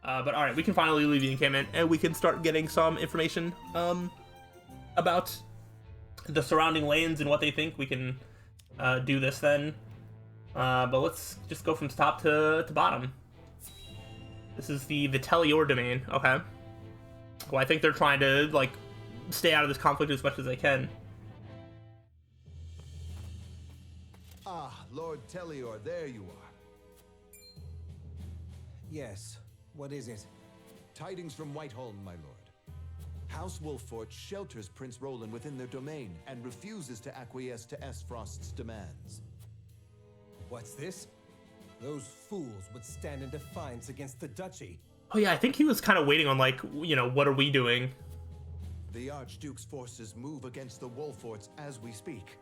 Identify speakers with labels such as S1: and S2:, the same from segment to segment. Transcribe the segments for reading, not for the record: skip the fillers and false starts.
S1: But all right, we can finally leave the encampment, and we can start getting some information about the surrounding lands and what they think. We can do this then. But let's just go from top to bottom. This is the Telior domain. Okay. Well, I think they're trying to, like, stay out of this conflict as much as they can.
S2: Ah, Lord Telior, there you are.
S3: Yes, what is it?
S2: Tidings from Whiteholm, my lord. House Wolffort shelters Prince Roland within their domain and refuses to acquiesce to Esfrost's demands.
S3: What's this? Those fools would stand in defiance against the duchy.
S1: Oh yeah, I think he was kind of waiting on, like, you know, what are we doing?
S2: The Archduke's forces move against the Wolfforts as we speak.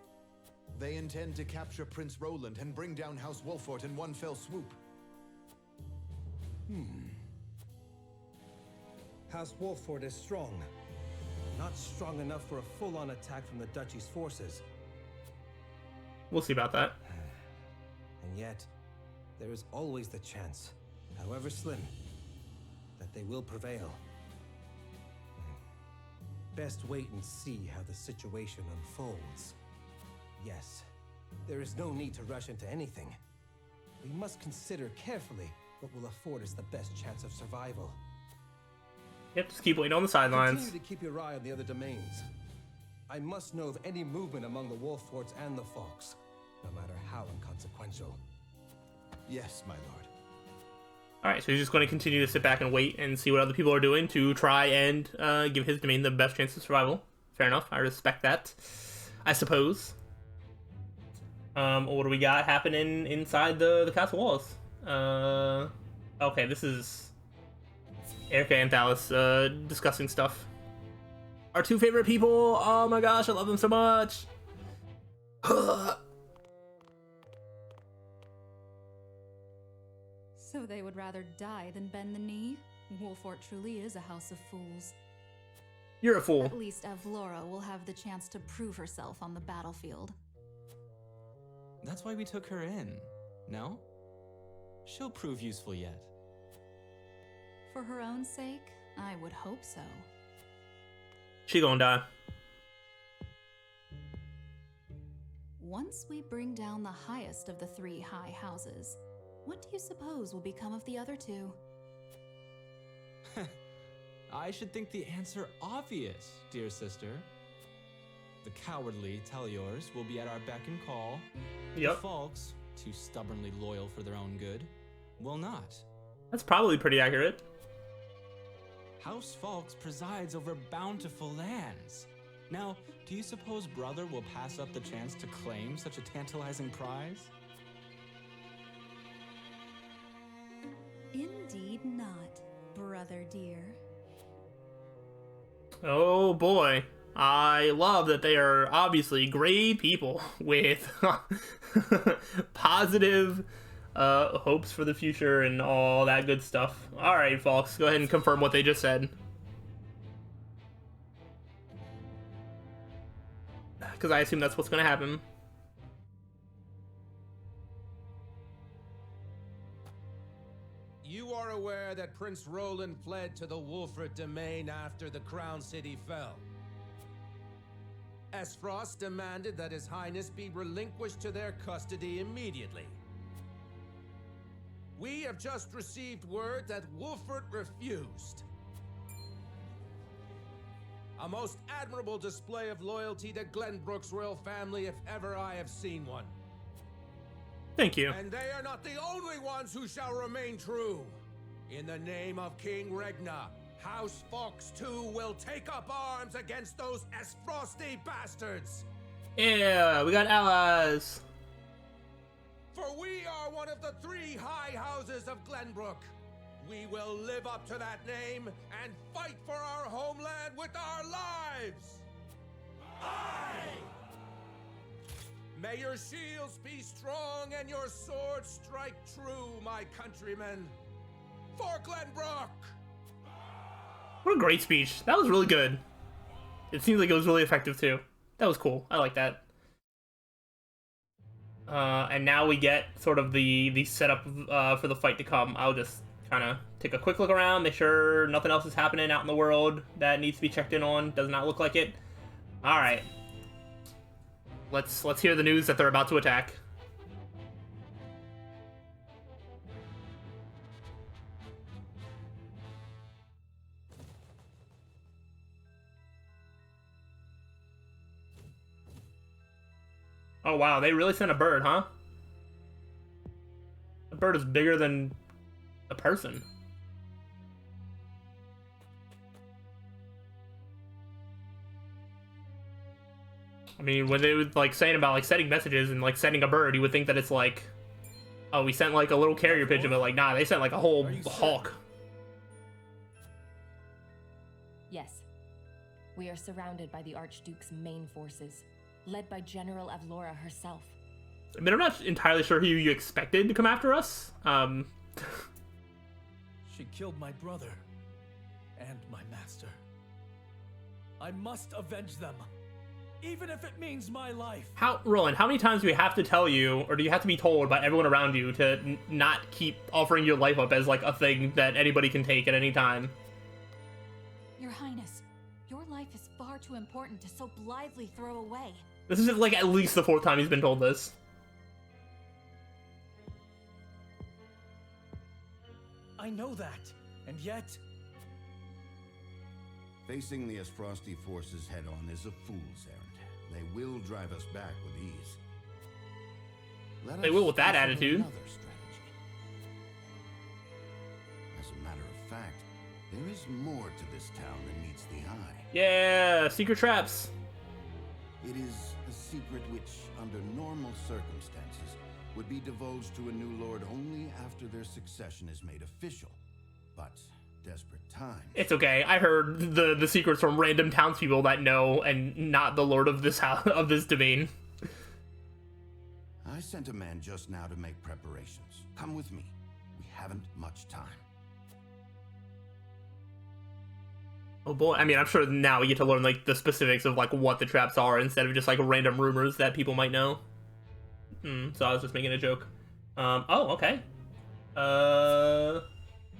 S2: They intend to capture Prince Roland and bring down House Wolffort in one fell swoop.
S3: House Wolffort is strong. Not strong enough for a full-on attack from the duchy's forces.
S1: We'll see about that.
S3: And yet, there is always the chance, however slim, that they will prevail. Best wait and see how the situation unfolds. Yes, there is no need to rush into anything. We must consider carefully what will afford us the best chance of survival.
S1: Yep, just keep waiting on the sidelines.
S3: Continue to keep your eye on the other domains. I must know of any movement among the Wolfforts and the Fox, no matter how inconsequential.
S2: Yes, my lord.
S1: Alright, so he's just going to continue to sit back and wait and see what other people are doing to try and give his domain the best chance of survival. Fair enough, I respect that, I suppose. What do we got happening inside the castle walls? Okay, this is Erica and Thalis discussing stuff. Our two favorite people! Oh my gosh, I love them so much!
S4: So they would rather die than bend the knee? Wolffort truly is a house of fools.
S1: You're a fool.
S4: At least Avlora will have the chance to prove herself on the battlefield.
S5: That's why we took her in, no? She'll prove useful yet.
S4: For her own sake, I would hope so.
S1: She gonna die.
S4: Once we bring down the highest of the three high houses, what do you suppose will become of the other two?
S5: I should think the answer obvious, dear sister. The cowardly Teliors will be at our beck and call.
S1: Yep.
S5: The Falks, too stubbornly loyal for their own good, will not.
S1: That's probably pretty accurate.
S5: House Falks presides over bountiful lands. Now, do you suppose brother will pass up the chance to claim such a tantalizing prize?
S4: Indeed not, brother dear.
S1: Oh boy. I love that they are obviously great people with positive hopes for the future and all that good stuff. Alright, folks, go ahead and confirm what they just said. Because I assume that's what's going to happen.
S6: You are aware that Prince Roland fled to the Wolffort domain after the Crown City fell. Esfrost demanded that His Highness be relinquished to their custody immediately. We have just received word that Wolffort refused. A most admirable display of loyalty to Glenbrook's royal family if ever I have seen one.
S1: Thank you.
S6: And they are not the only ones who shall remain true. In the name of King Regna, House Fox too will take up arms against those Esfrosty bastards.
S1: Yeah, we got allies.
S6: For we are one of the three high houses of Glenbrook. We will live up to that name and fight for our homeland with our lives. Aye! May your shields be strong and your swords strike true, my countrymen. For Glenbrook!
S1: What a great speech. That was really good. It seems like it was really effective too. That was cool. I like that. And now we get sort of the setup for the fight to come. I'll just kind of take a quick look around, make sure nothing else is happening out in the world that needs to be checked in on. Does not look like it. All right. Let's hear the news that they're about to attack. Oh wow, they really sent a bird, huh? The bird is bigger than a person. I mean, when they were like saying about like sending messages and like sending a bird, you would think that it's like, oh, we sent like a little carrier pigeon, but like, nah, they sent like a whole hawk.
S7: Yes. We are surrounded by the Archduke's main forces, led by General Avlora herself.
S1: I mean, I'm not entirely sure who you expected to come after us.
S8: She killed my brother and my master. I must avenge them, even if it means my life.
S1: Roland, how many times do we have to tell you, or do you have to be told by everyone around you to not keep offering your life up as like a thing that anybody can take at any time?
S4: Your Highness, your life is far too important to so blithely throw away.
S1: This is like at least the 4th time he's been told this.
S8: I know that, and yet...
S9: Facing the Asfrosti forces head-on is a fool's errand. They will drive us back with ease.
S1: They will with that attitude.
S9: Another strategy. As a matter of fact, there is more to this town than meets the eye.
S1: Yeah, secret traps.
S9: It is a secret which, under normal circumstances, would be divulged to a new lord only after their succession is made official. But desperate times...
S1: It's okay. I heard the secrets from random townspeople that know, and not the lord of this house, of this domain.
S9: I sent a man just now to make preparations. Come with me. We haven't much time.
S1: Oh boy, I mean, I'm sure now we get to learn like the specifics of like what the traps are instead of just like random rumors that people might know. So I was just making a joke. Oh, okay.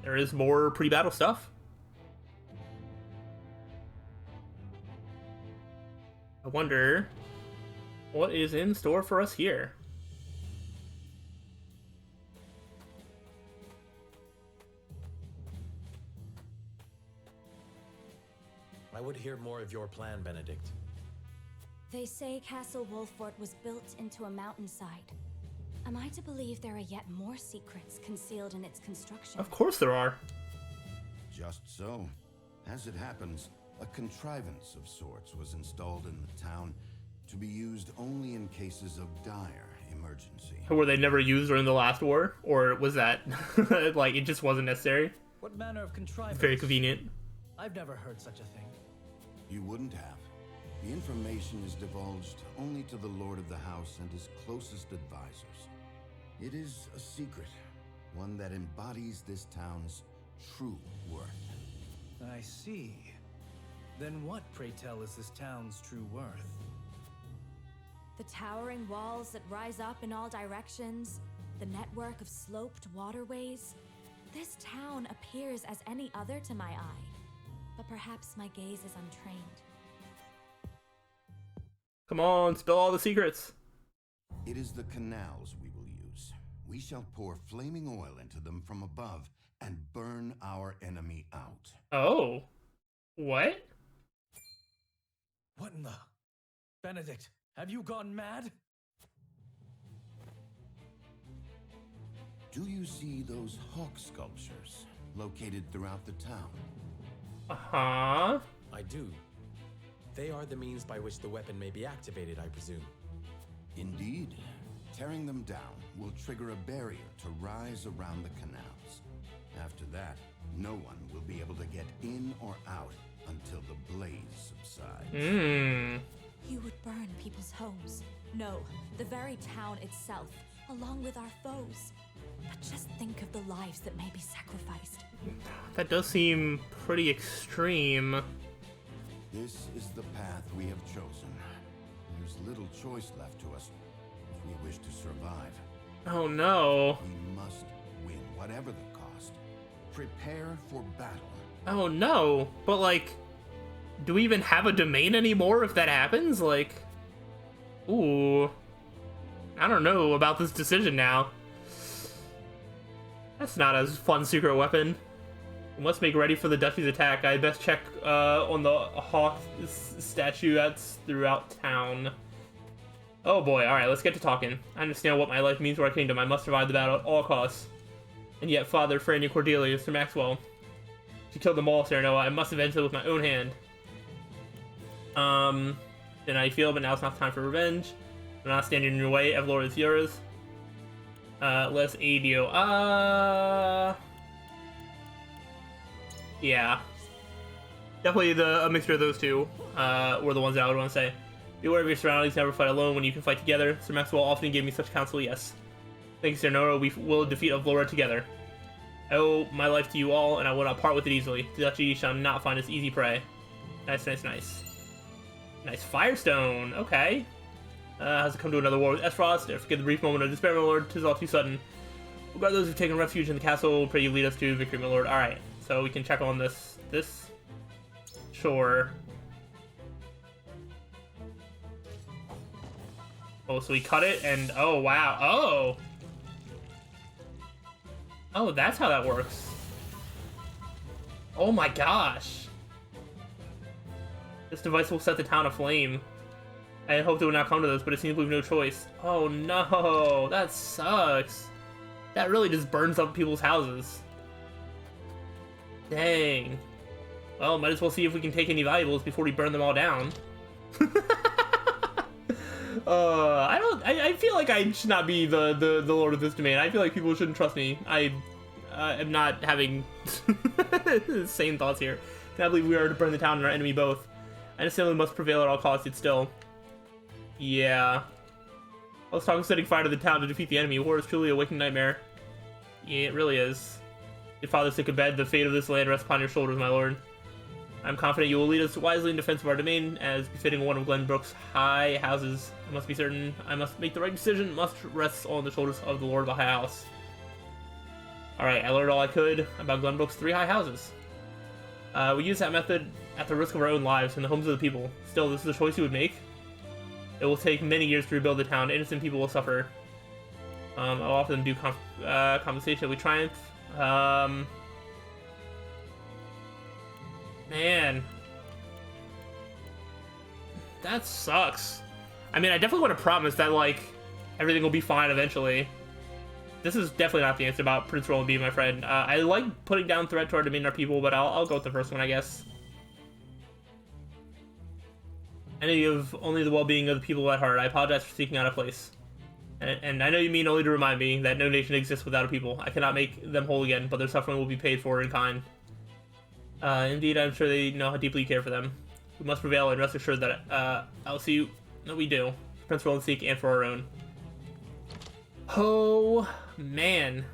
S1: There is more pre-battle stuff. I wonder what is in store for us here.
S10: I would hear more of your plan, Benedict.
S11: They say Castle Wolffort was built into a mountainside. Am I to believe there are yet more secrets concealed in its construction?
S1: Of course there are.
S9: Just so. As it happens, a contrivance of sorts was installed in the town to be used only in cases of dire emergency.
S1: Were they never used during the last war? Or was that, like, it just wasn't necessary?
S8: What manner of contrivance?
S1: Very convenient.
S8: I've never heard such a thing.
S9: You wouldn't have. The information is divulged only to the Lord of the House and his closest advisors. It is a secret, one that embodies this town's true worth.
S8: I see. Then what, pray tell, is this town's true worth?
S11: The towering walls that rise up in all directions, the network of sloped waterways. This town appears as any other to my eye, but perhaps my gaze is untrained.
S1: Come on, spill all the secrets.
S9: It is the canals we will use. We shall pour flaming oil into them from above and burn our enemy out.
S1: Oh. What?
S8: What in the... Benedict, have you gone mad?
S9: Do you see those hawk sculptures located throughout the town?
S1: Uh-huh.
S10: I do. They are the means by which the weapon may be activated, I presume.
S9: Indeed. Tearing them down will trigger a barrier to rise around the canals. After that, no one will be able to get in or out until the blaze subsides.
S11: You would burn people's homes. No, the very town itself, along with our foes. But just think of the lives that may be sacrificed.
S1: That does seem pretty extreme.
S9: This is the path we have chosen. There's little choice left to us if we wish to survive.
S1: Oh no.
S9: We must win, whatever the cost. Prepare for battle.
S1: Oh no, but like, do we even have a domain anymore if that happens? Like, ooh, I don't know about this decision now. That's not a fun secret weapon. We must make ready for the Duchy's attack. I best check on the hawk statue that's throughout town. Oh boy, alright, let's get to talking. I understand what my life means for our kingdom. I must survive the battle at all costs. And yet, Father, Franny, Cordelia, Sir Maxwell, she killed them all, Sir Noah. I must avenge them with my own hand. Then I feel, but now it's not time for revenge. I'm not standing in your way. Evlor is yours. Let's aid you. Yeah. Definitely a mixture of those two were the ones that I would want to say. Be aware of your surroundings, never fight alone when you can fight together. Sir Maxwell often gave me such counsel, yes. Thanks, Sir Noah, we will defeat Evlora together. I owe my life to you all, and I will not part with it easily. The Duchy shall not find us easy prey. Nice, nice, nice. Nice Firestone, okay. Has to come to another war with Esfrost. Never forget the brief moment of despair, my lord. 'Tis all too sudden. Regard those who've taken refuge in the castle. Pray you lead us to victory, my lord. Alright, so we can check on this. Sure. Oh, so we cut it and... Oh, wow. Oh! Oh, that's how that works. Oh my gosh. This device will set the town aflame. I had hoped it would not come to this, but it seems we have no choice. Oh no, that sucks. That really just burns up people's houses. Dang. Well, might as well see if we can take any valuables before we burn them all down. I feel like I should not be the lord of this domain. I feel like people shouldn't trust me. I am not having sane thoughts here. Can I believe we are to burn the town and our enemy both? I understand we must prevail at all costs, yet still. Yeah. I was talking setting fire to the town to defeat the enemy. War is truly a waking nightmare. Yeah, it really is. Your father sick of bed, the fate of this land rests upon your shoulders, my lord. I'm confident you will lead us wisely in defense of our domain, as befitting one of Glenbrook's high houses. I must be certain I must make the right decision, must rest on the shoulders of the lord of the high house. Alright, I learned all I could about Glenbrook's 3 high houses. We use that method at the risk of our own lives and the homes of the people. Still, this is a choice you would make. It will take many years to rebuild the town. Innocent people will suffer. I'll offer them due compensation if we triumph. Man. That sucks. I mean, I definitely want to promise that, like, everything will be fine eventually. This is definitely not the answer about Prince Roland being my friend. I like putting down threat to our domain and our people, but I'll go with the first one, I guess. I know you have only the well-being of the people at heart. I apologize for seeking out a place. And I know you mean only to remind me that no nation exists without a people. I cannot make them whole again, but their suffering will be paid for in kind. Indeed, I'm sure they know how deeply you care for them. We must prevail and rest assured that I'll see you. No, we do. Prince Roland's sake and for our own. Oh, man.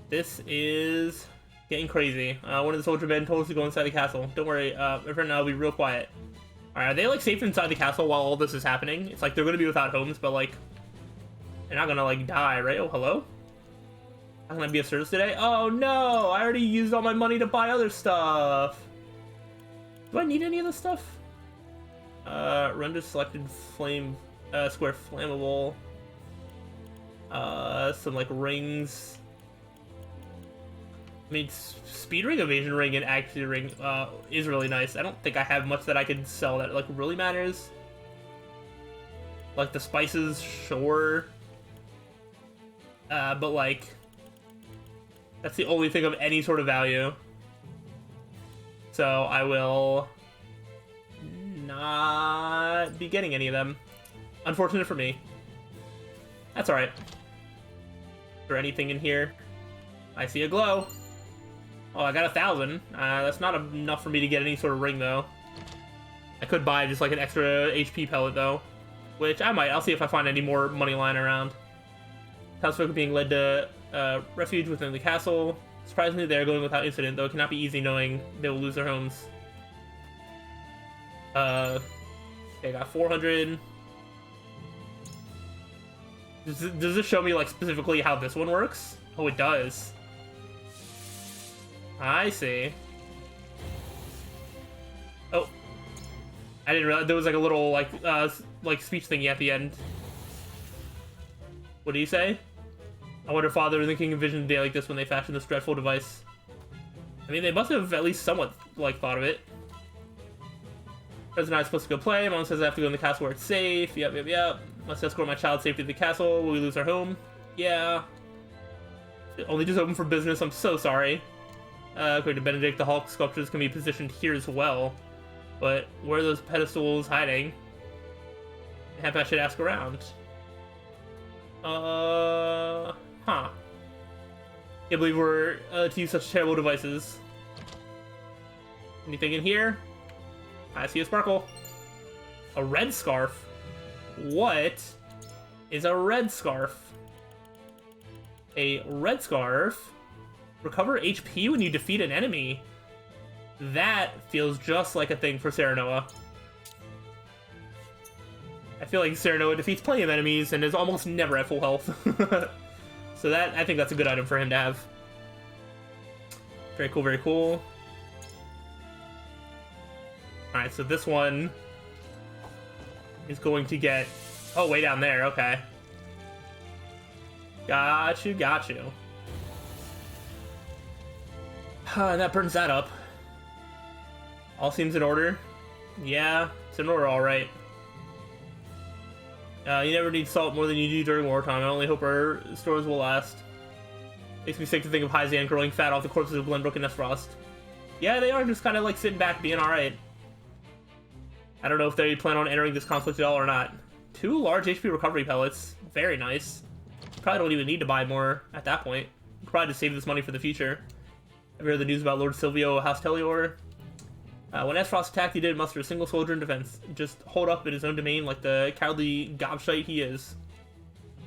S1: This is getting crazy. One of the soldier men told us to go inside the castle. Don't worry, my friend and I'll be real quiet. Alright, are they, like, safe inside the castle while all this is happening? It's like they're gonna be without homes, but, like, they're not gonna, like, die, right? Oh, hello? I'm gonna be of service today? Oh, no! I already used all my money to buy other stuff! Do I need any of this stuff? Run to selected flame, square flammable. Some, like, rings. I mean, speed ring, evasion ring, and accuracy ring is really nice. I don't think I have much that I can sell that, like, really matters. Like, the spices, sure. But, like, that's the only thing of any sort of value. So, I will not be getting any of them. Unfortunate for me. That's alright. Is there anything in here? I see a glow. Oh, I got 1,000. That's not enough for me to get any sort of ring, though. I could buy just, like, an extra HP pellet, though. Which I might. I'll see if I find any more money lying around. Townsfolk are being led to refuge within the castle. Surprisingly, they are going without incident, though it cannot be easy knowing they will lose their homes. Okay, I got 400. Does this show me, like, specifically how this one works? Oh, it does. I see. Oh. I didn't realize there was like a little like speech thingy at the end. What do you say? I wonder if Father and the King envisioned a day like this when they fashioned this dreadful device. I mean, they must have at least somewhat like thought of it. President and I supposed to go play. Mom says I have to go in the castle where it's safe. Yep. Must escort my child safely to the castle. Will we lose our home? Yeah. Only just open for business. I'm so sorry. According to Benedict, the Hulk sculptures can be positioned here as well. But where are those pedestals hiding? Perhaps I should ask around. Huh. Can't believe we're to use such terrible devices. Anything in here? I see a sparkle. A red scarf? What is a red scarf? A red scarf? Recover HP when you defeat an enemy. That feels just like a thing for Serenoa. I feel like Serenoa defeats plenty of enemies and is almost never at full health. So that, I think that's a good item for him to have. Very cool, very cool. Alright, so this one is going to get... Oh, way down there, okay. Got you. And that burns that up. All seems in order. Yeah, it's in order, alright. You never need salt more than you do during wartime. I only hope our stores will last. Makes me sick to think of Hyzan growing fat off the corpses of Glenbrook and Nestfrost. Yeah, they are just kind of like sitting back, being alright. I don't know if they plan on entering this conflict at all or not. 2 large HP recovery pellets. Very nice. Probably don't even need to buy more at that point. Probably just save this money for the future. Have you heard the news about Lord Silvio House Teleor? When Nestfrost attacked, he didn't muster a single soldier in defense. Just hold up in his own domain like the cowardly gobshite he is.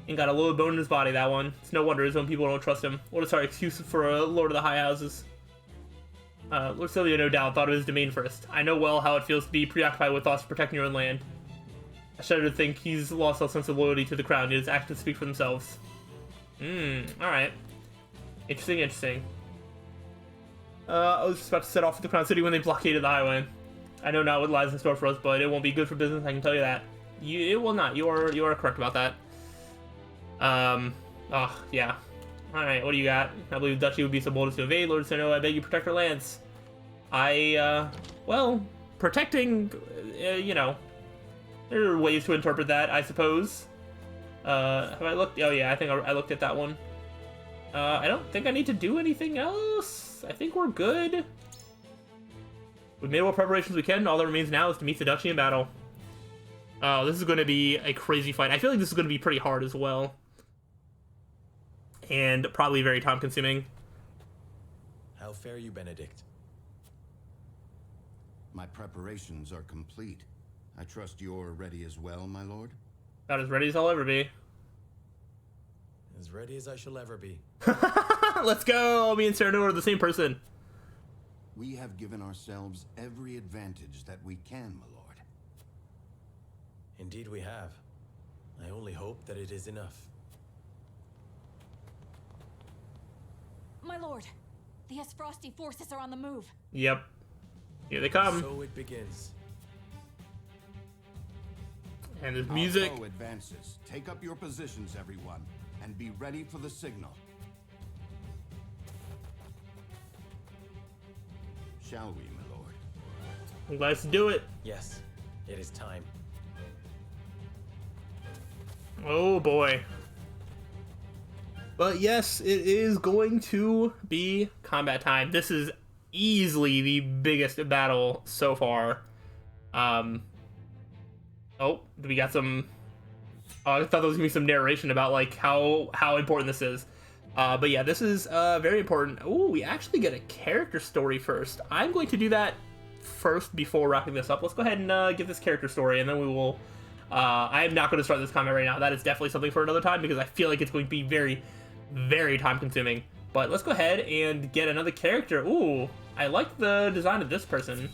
S1: And got a load of bone in his body, that one. It's no wonder his own people don't trust him. What a sorry excuse for a Lord of the High Houses. Lord Silvio, no doubt, thought of his domain first. I know well how it feels to be preoccupied with thoughts of protecting your own land. I shudder to think he's lost all sense of loyalty to the crown, yet his actions speak for themselves. Alright. Interesting. I was just about to set off for the Crown City when they blockaded the highway. I know not what lies in store for us, but it won't be good for business, I can tell you that. It will not. You are correct about that. Yeah. Alright, what do you got? I believe the Duchy would be so bold as to invade. Lord Sereno, I beg you protect our lands. Well, protecting, you know, there are ways to interpret that, I suppose. Have I looked? Oh yeah, I think I looked at that one. I don't think I need to do anything else. I think we're good. We've made what preparations we can. All that remains now is to meet the Duchy in battle. Oh, this is going to be a crazy fight. I feel like this is going to be pretty hard as well. And probably very time-consuming.
S10: How fare you, Benedict?
S9: My preparations are complete. I trust you're ready as well, my lord?
S1: About as ready as I'll ever be.
S10: As ready as I shall ever be.
S1: Let's go! Me and Sereno are the same person.
S9: We have given ourselves every advantage that we can, my lord.
S10: Indeed we have. I only hope that it is enough.
S11: My lord, the Frosty forces are on the move.
S1: Yep. Here they come.
S10: So it begins.
S1: And there's music.
S9: Our foe advances. Take up your positions, everyone, and be ready for the signal. Shall we, my lord?
S1: Let's do it.
S10: Yes, it is time.
S1: Oh boy. But yes, it is going to be combat time. This is easily the biggest battle so far. Oh, we got some... I thought there was going to be some narration about like how important this is. But yeah, this is very important. Oh, we actually get a character story first. I'm going to do that first before wrapping this up. Let's go ahead and get this character story, and then we will... I am not going to start this combat right now. That is definitely something for another time, because I feel like it's going to be very, very time-consuming. But let's go ahead and get another character. Ooh, I like the design of this person.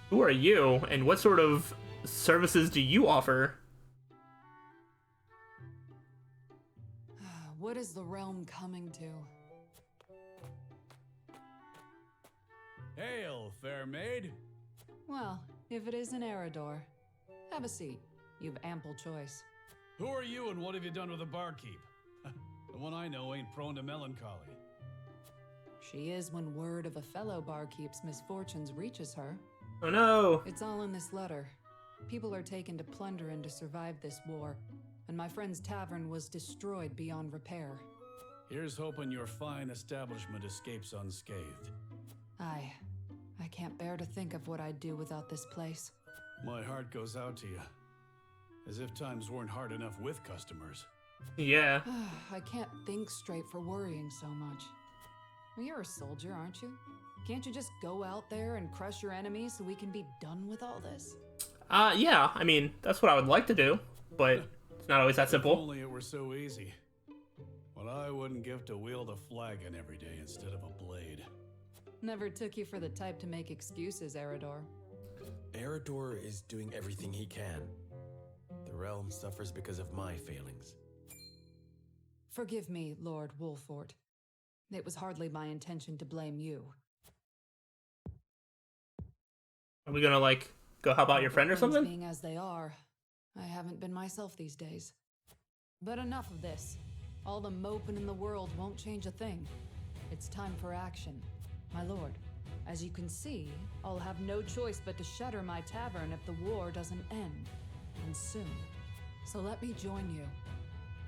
S1: Who are you, and what sort of services do you offer?
S12: What is the realm coming to? Hail, fair maid.
S13: Well, if it isn't Eridor. Have a seat. You've ample choice.
S12: Who are you and what have you done with the barkeep? The one I know ain't prone to melancholy.
S13: She is when word of a fellow barkeep's misfortunes reaches her.
S1: Oh no!
S13: It's all in this letter. People are taken to plunder and to survive this war, and my friend's tavern was destroyed beyond repair.
S12: Here's hoping your fine establishment escapes unscathed.
S13: I can't bear to think of what I'd do without this place.
S12: My heart goes out to you. As if times weren't hard enough with customers.
S1: Yeah.
S13: I can't think straight for worrying so much. Well, you're a soldier, aren't you? Can't you just go out there and crush your enemies so we can be done with all this?
S1: Yeah, I mean, that's what I would like to do, but it's not always that simple.
S12: If only it were so easy. What I wouldn't give to wield a flagon every day instead of a blade.
S13: Never took you for the type to make excuses, Eridor.
S10: Eridor is doing everything he can. The realm suffers because of my failings.
S13: Forgive me, Lord Wolfort. It was hardly my intention to blame you.
S1: Are we gonna, like, go help out your friend or something?
S13: Being as they are, I haven't been myself these days. But enough of this. All the moping in the world won't change a thing. It's time for action. My lord, as you can see, I'll have no choice but to shutter my tavern if the war doesn't end. And soon. So let me join you.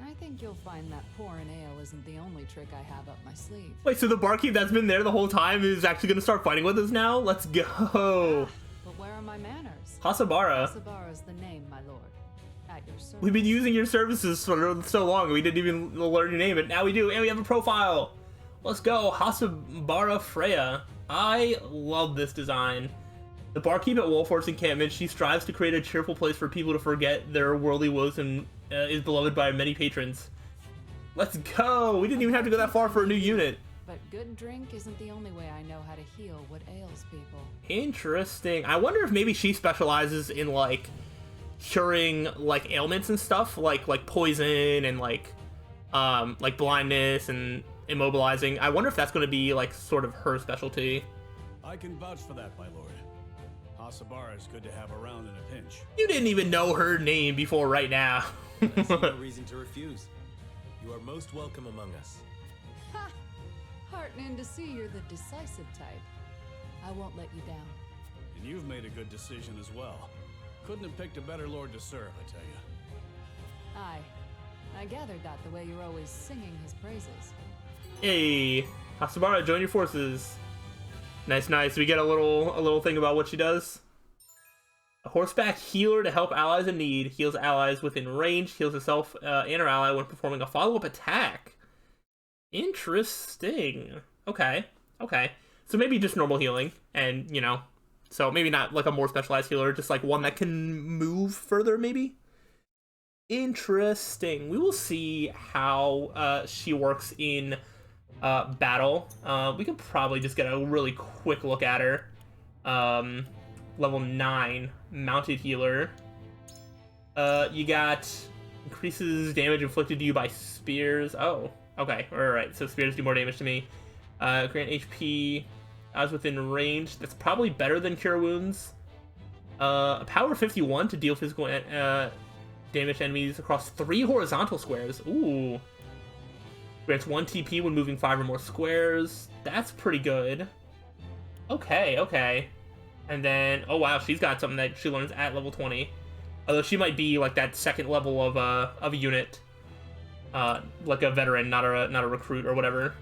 S13: I think you'll find that pouring ale isn't the only trick I have up my sleeve.
S1: Wait, so the barkeep that's been there the whole time is actually gonna start fighting with us now? Let's go!
S13: But where are my manners?
S1: Hasabara.
S13: Hasabara's the name, my lord. At your service.
S1: We've been using your services for so long, we didn't even learn your name, but now we do, and we have a profile! Let's go, Hasabara Freya. I love this design. The barkeep at Wolfort's encampment, she strives to create a cheerful place for people to forget their worldly woes and is beloved by many patrons. Let's go! We didn't even have to go that far for a new unit.
S13: But good drink isn't the only way I know how to heal what ails people.
S1: Interesting. I wonder if maybe she specializes in, like, curing, like, ailments and stuff, like poison and, like blindness and immobilizing. I wonder if that's going to be, like, sort of her specialty.
S12: I can vouch for that, my lord. Hasabara is good to have around in a pinch.
S1: You didn't even know her name before right now.
S10: I see no reason to refuse. You are most welcome among us.
S13: Ha! Heartening to see you're the decisive type. I won't let you down.
S12: And you've made a good decision as well. Couldn't have picked a better lord to serve, I tell you.
S13: I gathered that the way you're always singing his praises.
S1: Hey, Hasabara, join your forces. Nice, nice. We get a little thing about what she does. A horseback healer to help allies in need. Heals allies within range. Heals herself and her ally when performing a follow-up attack. Interesting. Okay. So maybe just normal healing. And, you know, so maybe not like a more specialized healer. Just like one that can move further, maybe? Interesting. We will see how she works in battle. We could probably just get a really quick look at her. Level 9 mounted healer. You got increases damage inflicted to you by spears. Oh, okay, all right. So spears do more damage to me. Grant HP as within range. That's probably better than cure wounds. A power 51 to deal physical damage to enemies across 3 horizontal squares. Ooh. Grants 1 TP when moving 5 or more squares. That's pretty good. Okay. And then, oh wow, she's got something that she learns at level 20. Although she might be like that second level of a unit. Like a veteran, not a recruit or whatever.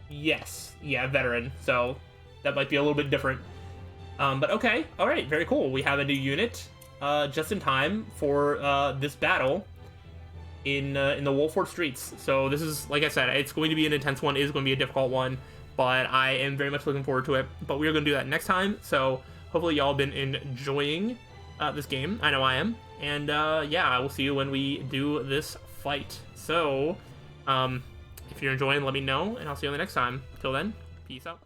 S1: Yes. Yeah, veteran. So that might be a little bit different. But okay. Alright, very cool. We have a new unit just in time for this battle in the Wolfort streets. So this is, like I said, it's going to be an intense one. It is going to be a difficult one, but I am very much looking forward to it. But we are going to do that next time. So hopefully y'all been enjoying this game. I know I am. And yeah, I will see you when we do this fight. So if you're enjoying, let me know, and I'll see you on the next time. Till then, peace out.